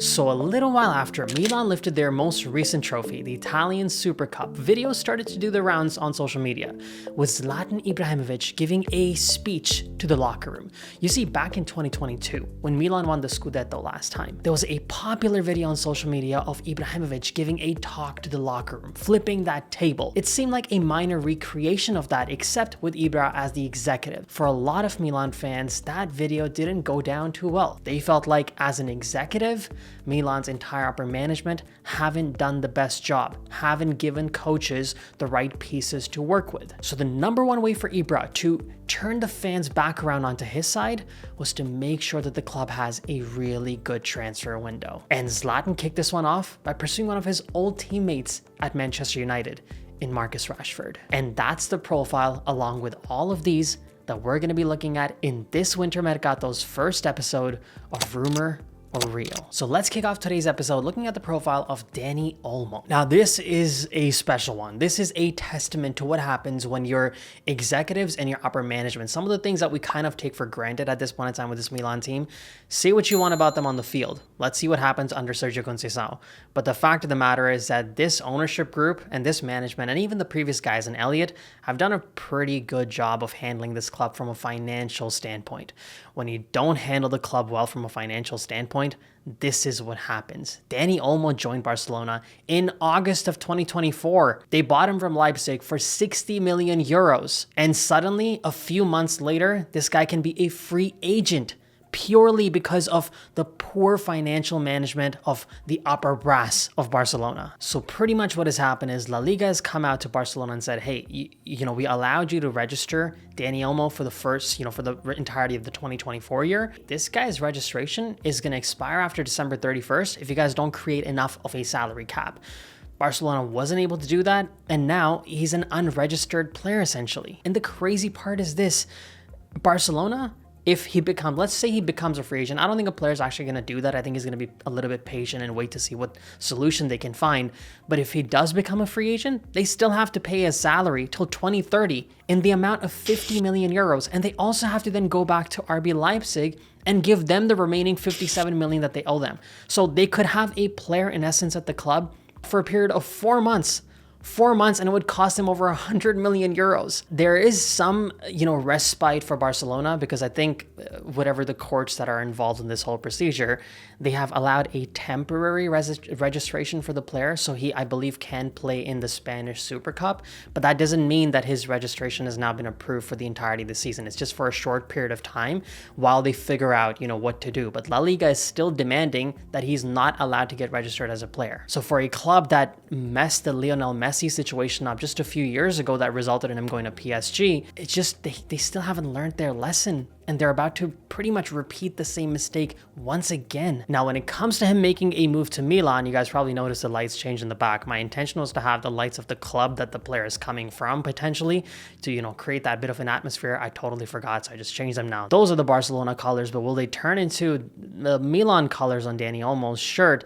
So a little while after Milan lifted their most recent trophy, the Italian Super Cup, videos started to do the rounds on social media, with Zlatan Ibrahimovic giving a speech to the locker room. You see, back in 2022, when Milan won the Scudetto last time, there was a popular video on social media of Ibrahimovic giving a talk to the locker room, flipping that table. It seemed like a minor recreation of that, except with Ibra as the executive. For a lot of Milan fans, that video didn't go down too well. They felt like, as an executive, Milan's entire upper management haven't done the best job, haven't given coaches the right pieces to work with. So the number one way for Ibra to turn the fans back around onto his side was to make sure that the club has a really good transfer window. And Zlatan kicked this one off by pursuing one of his old teammates at Manchester United in Marcus Rashford. And that's the profile, along with all of these, that we're going to be looking at in this Winter Mercato's first episode of Rumor or Real. So let's kick off today's episode looking at the profile of Dani Olmo. Now, this is a special one. This is a testament to what happens when your executives and your upper management, some of the things that we kind of take for granted at this point in time with this Milan team, say what you want about them on the field. Let's see what happens under Sergio Conceição. But the fact of the matter is that this ownership group and this management, and even the previous guys in Elliott, have done a pretty good job of handling this club from a financial standpoint. When you don't handle the club well from a financial standpoint, this is what happens. Dani Olmo joined Barcelona in August of 2024. They bought him from Leipzig for 60 million euros. And suddenly, a few months later, this guy can be a free agent purely because of the poor financial management of the upper brass of Barcelona. So pretty much what has happened is La Liga has come out to Barcelona and said, hey, we allowed you to register Dani Olmo for the first, for the entirety of the 2024 year. This guy's registration is going to expire after December 31st if you guys don't create enough of a salary cap. Barcelona wasn't able to do that, and now he's an unregistered player essentially. And the crazy part is this, Barcelona, let's say he becomes a free agent, I don't think a player's actually going to do that. I think he's going to be a little bit patient and wait to see what solution they can find. But if he does become a free agent, they still have to pay his salary till 2030 in the amount of 50 million euros. And they also have to then go back to RB Leipzig and give them the remaining 57 million that they owe them. So they could have a player in essence at the club for a period of 4 months. 4 months, and it would cost them over 100 million euros. There is some, respite for Barcelona because I think whatever the courts that are involved in this whole procedure, they have allowed a temporary registration for the player. So he, I believe, can play in the Spanish Super Cup, but that doesn't mean that his registration has now been approved for the entirety of the season. It's just for a short period of time while they figure out, what to do. But La Liga is still demanding that he's not allowed to get registered as a player. So for a club that messed the Lionel Messi situation up just a few years ago that resulted in him going to PSG, it's just they still haven't learned their lesson, and they're about to pretty much repeat the same mistake once again. Now, when it comes to him making a move to Milan, you guys probably noticed the lights change in the back. My intention was to have the lights of the club that the player is coming from potentially to, create that bit of an atmosphere. I totally forgot, so I just changed them now. Those are the Barcelona colors, but will they turn into the Milan colors on Dani Olmo's shirt?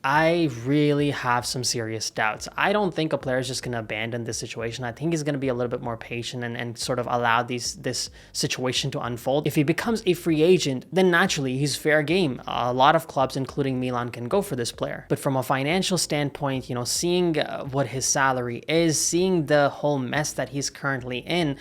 I really have some serious doubts. I don't think a player is just going to abandon this situation. I think he's going to be a little bit more patient and sort of allow this situation to unfold. If he becomes a free agent, then naturally he's fair game. A lot of clubs, including Milan, can go for this player. But from a financial standpoint, seeing what his salary is, seeing the whole mess that he's currently in,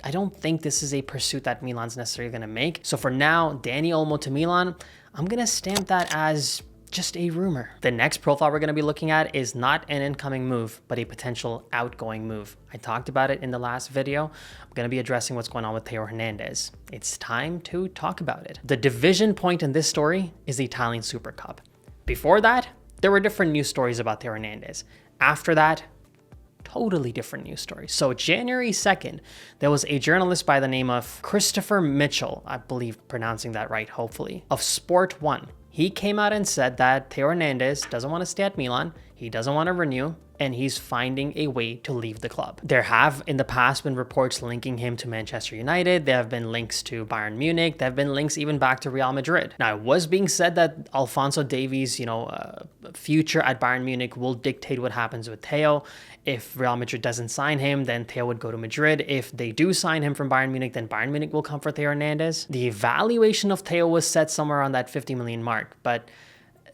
I don't think this is a pursuit that Milan's necessarily going to make. So for now, Dani Olmo to Milan, I'm going to stamp that as just a rumor. The next profile we're going to be looking at is not an incoming move, but a potential outgoing move. I talked about it in the last video. I'm going to be addressing what's going on with Theo Hernandez. It's time to talk about it. The division point in this story is the Italian Super Cup. Before that, there were different news stories about Theo Hernandez. After that, totally different news stories. So January 2nd, there was a journalist by the name of Christopher Mitchell, I believe pronouncing that right, hopefully, of Sport 1. He came out and said that Theo Hernandez doesn't want to stay at Milan, he doesn't want to renew, and he's finding a way to leave the club. There have in the past been reports linking him to Manchester United. There have been links to Bayern Munich. There have been links even back to Real Madrid. Now, it was being said that Alphonso Davies, future at Bayern Munich will dictate what happens with Theo. If Real Madrid doesn't sign him, then Theo would go to Madrid. If they do sign him from Bayern Munich, then Bayern Munich will come for Theo Hernandez. The valuation of Theo was set somewhere on that 50 million mark, but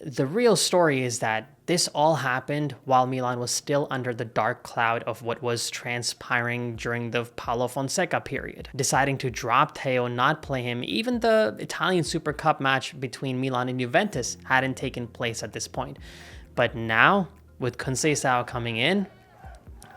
the real story is that this all happened while Milan was still under the dark cloud of what was transpiring during the Paulo Fonseca period. Deciding to drop Theo, not play him, even the Italian Super Cup match between Milan and Juventus hadn't taken place at this point. But now, with Conceição coming in,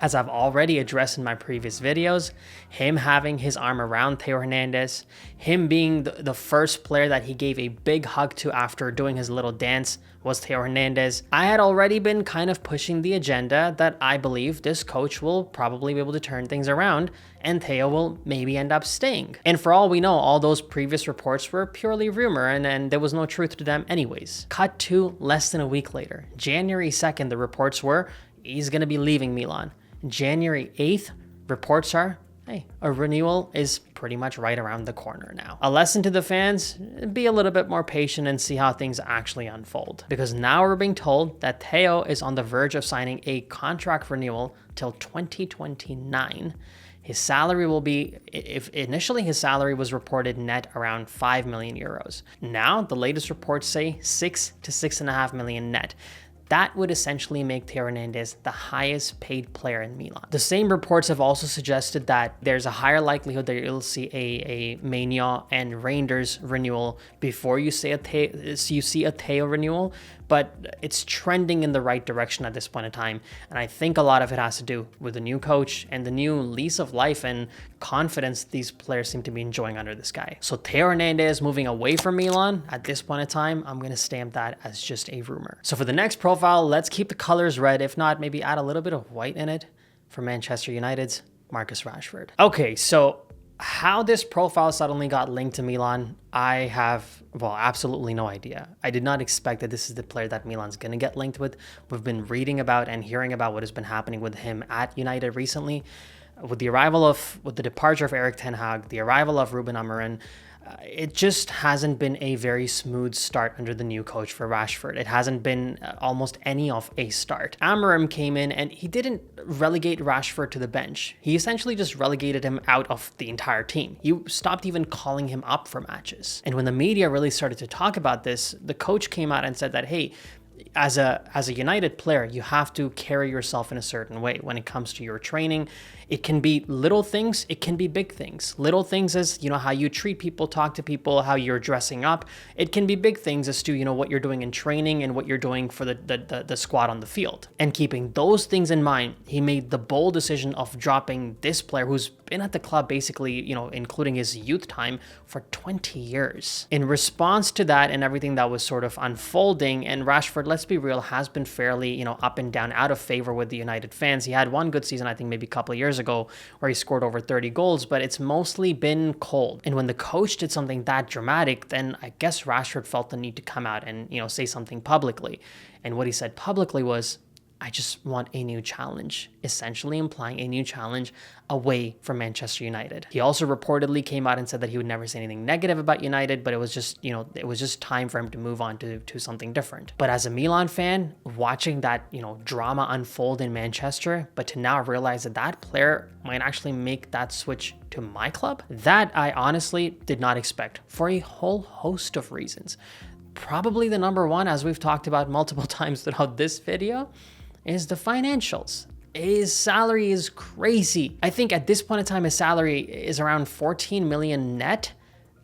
as I've already addressed in my previous videos, him having his arm around Theo Hernandez, him being the first player that he gave a big hug to after doing his little dance was Theo Hernandez. I had already been kind of pushing the agenda that I believe this coach will probably be able to turn things around and Theo will maybe end up staying. And for all we know, all those previous reports were purely rumor and there was no truth to them anyways. Cut to less than a week later. January 2nd, the reports were he's going to be leaving Milan. January 8th, reports are, hey, a renewal is pretty much right around the corner now. A lesson to the fans, be a little bit more patient and see how things actually unfold. Because now we're being told that Theo is on the verge of signing a contract renewal till 2029. His salary will be, if initially his salary was reported net around 5 million euros. Now, the latest reports say 6 to 6.5 million net. That would essentially make Theo Hernandez the highest paid player in Milan. The same reports have also suggested that there's a higher likelihood that you'll see a Maignan and Reinders renewal before you see a Theo renewal, but it's trending in the right direction at this point in time. And I think a lot of it has to do with the new coach and the new lease of life and confidence these players seem to be enjoying under this guy. So Theo Hernandez moving away from Milan at this point in time, I'm going to stamp that as just a rumor. So for the next profile, let's keep the colors red. If not, maybe add a little bit of white in it for Manchester United's Marcus Rashford. Okay, so how this profile suddenly got linked to Milan, I have, well, absolutely no idea. I did not expect that this is the player that Milan's going to get linked with. We've been reading about and hearing about what has been happening with him at United recently. With the departure of Erik ten Hag, the arrival of Ruben Amorim, it just hasn't been a very smooth start under the new coach for Rashford. It hasn't been almost any of a start. Amorim came in and he didn't relegate Rashford to the bench. He essentially just relegated him out of the entire team. He stopped even calling him up for matches. And when the media really started to talk about this, the coach came out and said that, hey, as a United player, you have to carry yourself in a certain way when it comes to your training. It can be little things, it can be big things. Little things as, how you treat people, talk to people, how you're dressing up. It can be big things as to, what you're doing in training and what you're doing for the squad on the field. And keeping those things in mind, he made the bold decision of dropping this player who's been at the club basically, including his youth time, for 20 years. In response to that and everything that was sort of unfolding, and Rashford, let's be real, has been fairly, up and down, out of favor with the United fans. He had one good season, I think maybe a couple of years ago, where he scored over 30 goals, but it's mostly been cold. And when the coach did something that dramatic, then I guess Rashford felt the need to come out and, say something publicly. And what he said publicly was, I just want a new challenge, essentially implying a new challenge away from Manchester United. He also reportedly came out and said that he would never say anything negative about United, but it was just, it was just time for him to move on to something different. But as a Milan fan, watching that, drama unfold in Manchester, but to now realize that that player might actually make that switch to my club, that I honestly did not expect for a whole host of reasons. Probably the number one, as we've talked about multiple times throughout this video, is the financials. His salary is crazy. I think at this point in time, his salary is around 14 million net.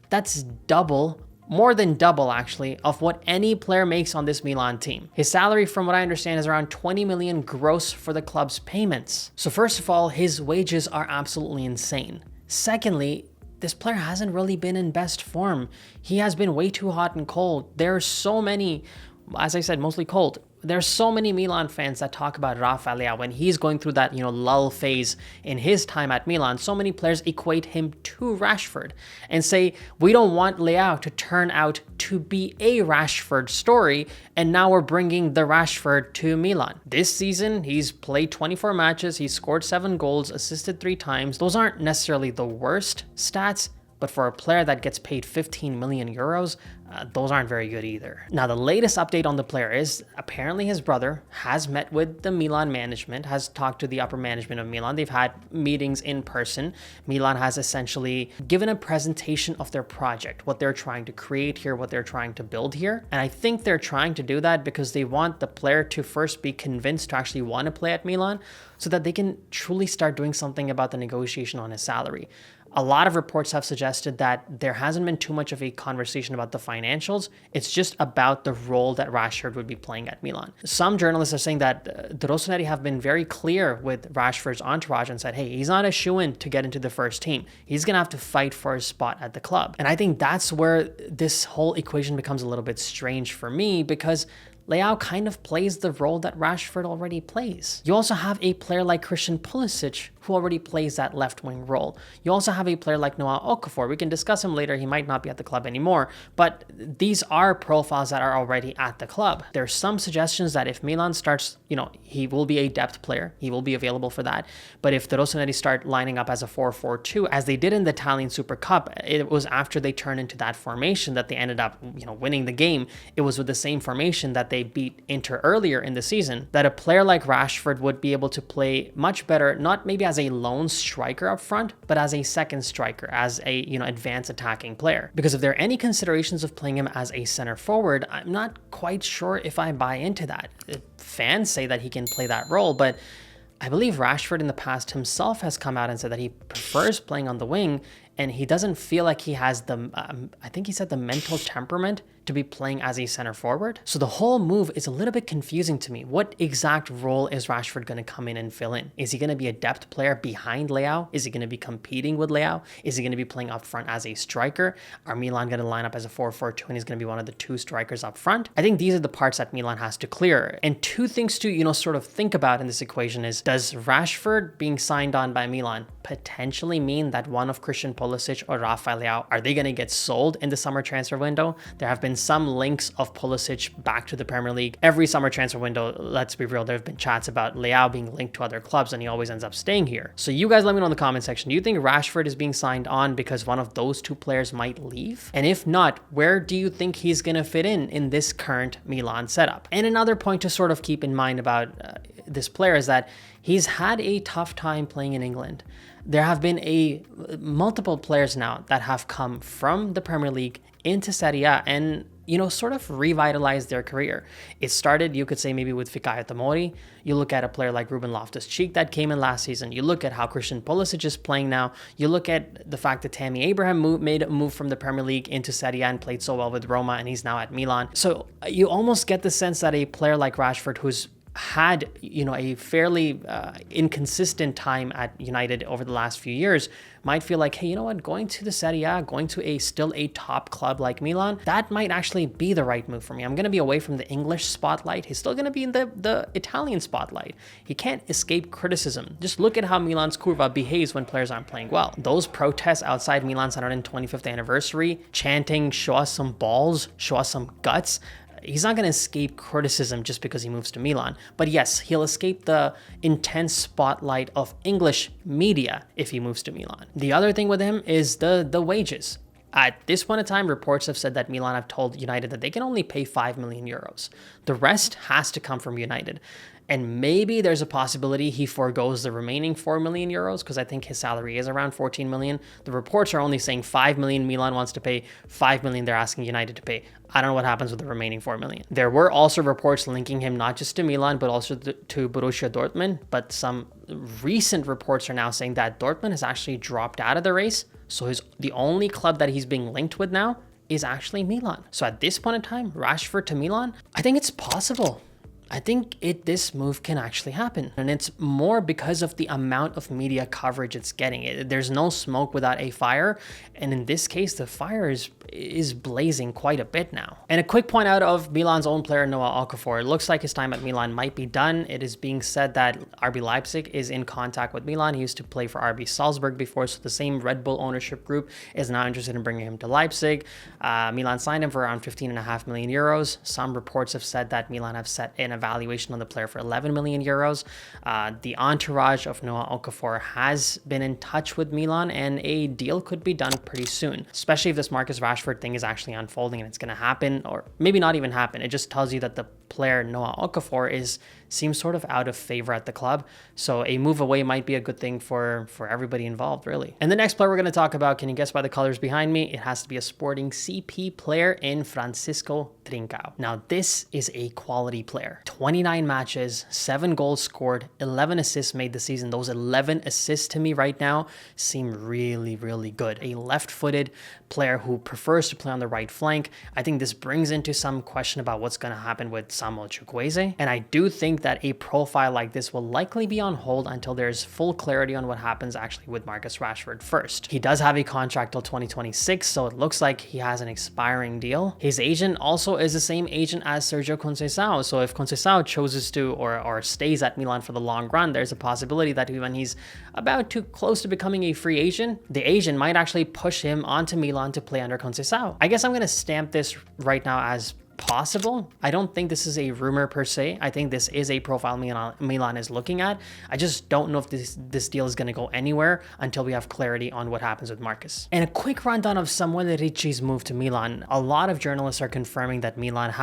That's double, more than double actually, of what any player makes on this Milan team. His salary, from what I understand, is around 20 million gross for the club's payments. So first of all, his wages are absolutely insane. Secondly, this player hasn't really been in best form. He has been way too hot and cold. There are so many, as I said, mostly cold. There's so many Milan fans that talk about Rafa Leao when he's going through that, lull phase in his time at Milan. So many players equate him to Rashford and say, we don't want Leao to turn out to be a Rashford story, and now we're bringing the Rashford to Milan. This season, he's played 24 matches, he's scored 7 goals, assisted 3 times. Those aren't necessarily the worst stats, but for a player that gets paid 15 million euros, those aren't very good either. Now, the latest update on the player is apparently his brother has met with the Milan management, has talked to the upper management of Milan. They've had meetings in person. Milan has essentially given a presentation of their project, what they're trying to create here, what they're trying to build here. And I think they're trying to do that because they want the player to first be convinced to actually want to play at Milan so that they can truly start doing something about the negotiation on his salary. A lot of reports have suggested that there hasn't been too much of a conversation about the financials. It's just about the role that Rashford would be playing at Milan. Some journalists are saying that the Rossoneri have been very clear with Rashford's entourage and said, hey, he's not a shoo-in to get into the first team. He's going to have to fight for his spot at the club. And I think that's where this whole equation becomes a little bit strange for me, because Leao kind of plays the role that Rashford already plays. You also have a player like Christian Pulisic who already plays that left wing role. You also have a player like Noah Okafor. We can discuss him later. He might not be at the club anymore, but these are profiles that are already at the club. There's some suggestions that if Milan starts, he will be a depth player. He will be available for that. But if the Rossoneri start lining up as a 4-4-2, as they did in the Italian Super Cup, it was after they turned into that formation that they ended up, winning the game. It was with the same formation that they beat Inter earlier in the season, that a player like Rashford would be able to play much better, not maybe as a lone striker up front, but as a second striker, as a advanced attacking player. Because if there are any considerations of playing him as a center forward, I'm not quite sure if I buy into that. Fans say that he can play that role, but I believe Rashford in the past himself has come out and said that he prefers playing on the wing, and he doesn't feel like he has the, I think he said, the mental temperament to be playing as a center forward. So the whole move is a little bit confusing to me. What exact role is Rashford going to come in and fill in? Is he going to be a depth player behind Leao? Is he going to be competing with Leao? Is he going to be playing up front as a striker? Are Milan going to line up as a 4-4-2 and he's going to be one of the two strikers up front? I think these are the parts that Milan has to clear. And two things to, sort of think about in this equation is, does Rashford being signed on by Milan potentially mean that one of Christian Pulisic or Rafael Leao, are they going to get sold in the summer transfer window? There have been some links of Pulisic back to the Premier League. Every summer transfer window, let's be real, there have been chats about Leao being linked to other clubs and he always ends up staying here. So you guys let me know in the comment section, do you think Rashford is being signed on because one of those two players might leave? And if not, where do you think he's going to fit in this current Milan setup? And another point to sort of keep in mind about this player is that he's had a tough time playing in England. There have been multiple players now that have come from the Premier League into Serie A and sort of revitalized their career. It started, you could say, maybe with Fikayo Tomori. You look at a player like Ruben Loftus-Cheek that came in last season. You look at how Christian Pulisic is playing now. You look at the fact that Tammy Abraham made a move from the Premier League into Serie A and played so well with Roma, and he's now at Milan. So you almost get the sense that a player like Rashford, who's had a fairly inconsistent time at United over the last few years, might feel like, hey, you know what, going to the Serie A, going to still a top club like Milan, that might actually be the right move for me. I'm going to be away from the English spotlight. He's still going to be in the Italian spotlight. He can't escape criticism. Just look at how Milan's Curva behaves when players aren't playing well. Those protests outside Milan's 125th anniversary, chanting, show us some balls, show us some guts, he's not going to escape criticism just because he moves to Milan. But yes, he'll escape the intense spotlight of English media if he moves to Milan. The other thing with him is the wages. At this point in time, reports have said that Milan have told United that they can only pay 5 million euros. The rest has to come from United. And maybe there's a possibility he forgoes the remaining 4 million euros, because I think his salary is around 14 million. The reports are only saying 5 million Milan wants to pay, 5 million they're asking United to pay. I don't know what happens with the remaining 4 million. There were also reports linking him not just to Milan, but also to Borussia Dortmund. But some recent reports are now saying that Dortmund has actually dropped out of the race. So the only club that he's being linked with now is actually Milan. So at this point in time, Rashford to Milan, I think it's possible. I think this move can actually happen. And it's more because of the amount of media coverage it's getting. There's no smoke without a fire. And in this case, the fire is blazing quite a bit now. And a quick point out of Milan's own player, Noah Okafor. It looks like his time at Milan might be done. It is being said that RB Leipzig is in contact with Milan. He used to play for RB Salzburg before, so the same Red Bull ownership group is now interested in bringing him to Leipzig. Milan signed him for around 15.5 million euros. Some reports have said that Milan have set in a evaluation on the player for 11 million euros. The entourage of Noah Okafor has been in touch with Milan, and a deal could be done pretty soon, especially if this Marcus Rashford thing is actually unfolding and it's going to happen, or maybe not even happen. It just tells you that the player Noah Okafor seems sort of out of favor at the club. So a move away might be a good thing for everybody involved, really. And the next player we're going to talk about, can you guess by the colors behind me? It has to be a Sporting CP player in Francisco Trincao. Now, this is a quality player. 29 matches, 7 goals scored, 11 assists made this season. Those 11 assists to me right now seem really, really good. A left-footed player who prefers to play on the right flank. I think this brings into some question about what's going to happen with Samuele. And I do think that a profile like this will likely be on hold until there's full clarity on what happens actually with Marcus Rashford first. He does have a contract till 2026, so it looks like he has an expiring deal. His agent also is the same agent as Sergio Conceição, so if Conceição chooses to or stays at Milan for the long run, there's a possibility that when he's about too close to becoming a free agent, the agent might actually push him onto Milan to play under Conceição. I guess I'm going to stamp this right now as possible. I don't think this is a rumor per se. I think this is a profile Milan is looking at. I just don't know if this deal is going to go anywhere until we have clarity on what happens with Marcus. And a quick rundown of Samuele Ricci's move to Milan. A lot of journalists are confirming that Milan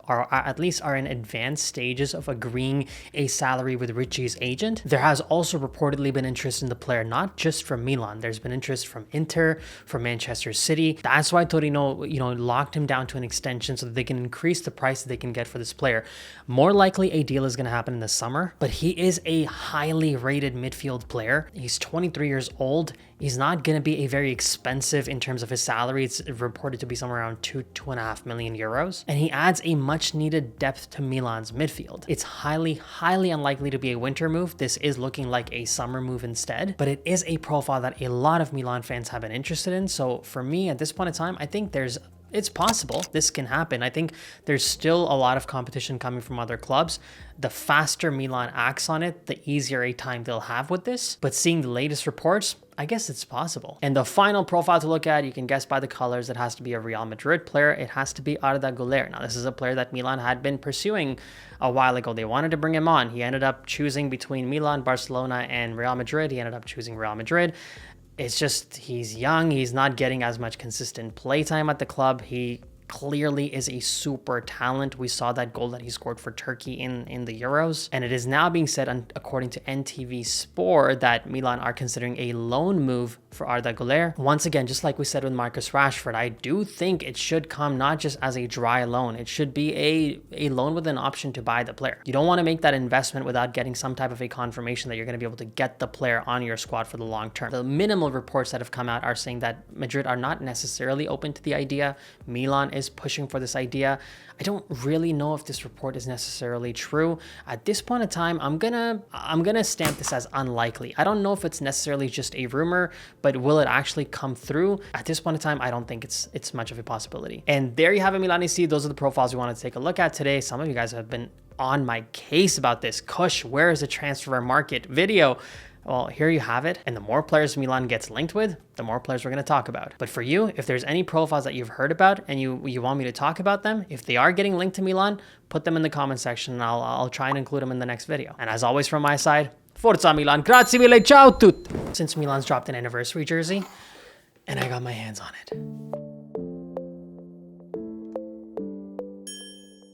or at least are in advanced stages of agreeing a salary with Ricci's agent. There has also reportedly been interest in the player, not just from Milan. There's been interest from Inter, from Manchester City. That's why Torino, locked him down to an extension so that they can increase the price that they can get for this player. More likely a deal is going to happen in the summer, but he is a highly rated midfield player. He's 23 years old. He's not going to be a very expensive in terms of his salary. It's reported to be somewhere around 2.5 million euros. And he adds a much needed depth to Milan's midfield. It's highly, highly unlikely to be a winter move. This is looking like a summer move instead, but it is a profile that a lot of Milan fans have been interested in. So for me at this point in time, I think it's possible this can happen. I think there's still a lot of competition coming from other clubs. The faster Milan acts on it, the easier a time they'll have with this. But seeing the latest reports, I guess it's possible. And the final profile to look at, you can guess by the colors, it has to be a Real Madrid player. It has to be Arda Guler. Now, this is a player that Milan had been pursuing a while ago. They wanted to bring him on. He ended up choosing between Milan, Barcelona, and Real Madrid. He ended up choosing Real Madrid. It's just, he's young. He's not getting as much consistent playtime at the club. He clearly is a super talent. We saw that goal that he scored for Turkey in the Euros. And it is now being said, according to NTV Sport, that Milan are considering a loan move for Arda Guler. Once again, just like we said with Marcus Rashford, I do think it should come not just as a dry loan. It should be a loan with an option to buy the player. You don't want to make that investment without getting some type of a confirmation that you're going to be able to get the player on your squad for the long term. The minimal reports that have come out are saying that Madrid are not necessarily open to the idea. Milan is pushing for this idea. I don't really know if this report is necessarily true. At this point in time, I'm gonna stamp this as unlikely. I don't know if it's necessarily just a rumor, but will it actually come through? At this point in time, I don't think it's much of a possibility. And there you have it, Milanisti. Those are the profiles we wanted to take a look at today. Some of you guys have been on my case about this. Kush, where is the transfer market video? Well, here you have it. And the more players Milan gets linked with, the more players we're going to talk about. But for you, if there's any profiles that you've heard about and you want me to talk about them, if they are getting linked to Milan, put them in the comment section and I'll try and include them in the next video. And as always from my side, Forza Milan, grazie mille, ciao tutti! Since Milan's dropped an anniversary jersey, and I got my hands on it.